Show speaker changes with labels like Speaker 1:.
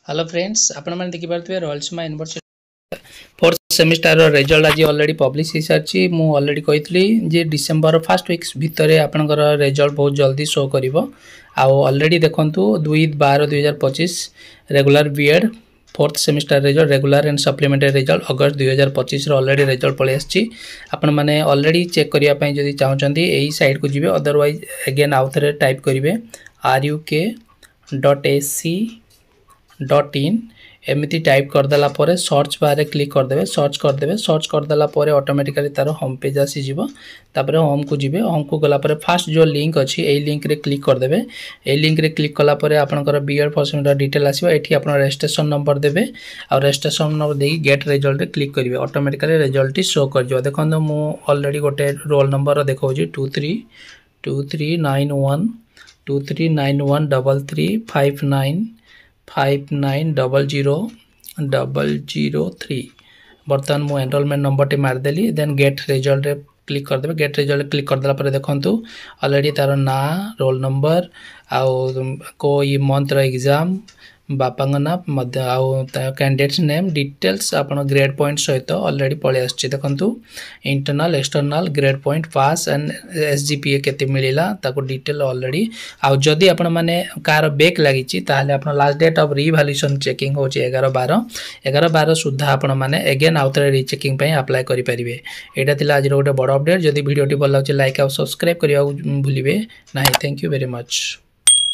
Speaker 1: Hello friends आपण मैंने देखिपे रयलसीमा university fourth semester result आज ऑलरेडी पब्लिश हो सारी मुझे ऑलरेडी कही जे डिसेंबर फर्स्ट वीक्स भितर आपंकर रिजल्ट बहुत जल्दी शो कर ऑलरेडी देखूँ 2/12/2025 regular BEd fourth semester result regular and supplementary result अगस्त 2025 ऑलरेडी रिजल्ट पलि आपण मैंने ऑलरेडी चेक करने जब चाहते यही साइट को जी अदरवाइज अगेन आउ थे टाइप करेंगे RUK.AC.in एमती टाइप करदेला सर्च बार क्लिक करदे सर्च करदेला ऑटोमेटिकली तार होम पेज आसीज होम को जी होम को गलापर फास्ट जो लिंक अच्छी यही लिंक रे क्लिक करदे यही लिंक रे क्लिक कलापर आपंकर बीएड फर्स्ट सेमेस्टर डिटेल आसो ये आप रजिस्ट्रेशन नंबर देवे आ रजिस्ट्रेशन नंबर दे गेट रिजल्ट रे क्लिक करेंगे ऑटोमेटिकली रिजल्ट शो कर देखो मु ऑलरेडी गोटे रोल नंबर देखा 2391233953590003 बर्तमान मु एनरोलमेंट नंबर टी मारदेली देन गेट रिजल्ट रे क्लिक करदे गेट रिजल्ट क्लिक करदेला देखु ऑलरेडी तार ना रोल नंबर को ये मंथ एग्जाम बापा ना कैंडिडेट्स नेम डिटेल्स आपण ग्रेड पॉइंट सहित ऑलरेडी पलि आछि देखंतु internal external grade point pass and SGPA केते मिलिला ताको डिटेल ऑलरेडी आउ जदी आपण माने कार बैक लागिछि ताहले आपण last date of revaluation checking होछि 11/12 सुद्धा आपण माने अगेन आउ रे रीचेकिंग पई अप्लाई करि परिबे एटा थिला आज गोटे बड़ अपडेट जदी वीडियोटी भल लागछि लाइक आ सब्सक्राइब करिया भूलिबे नाही थैंक यू वेरी मच।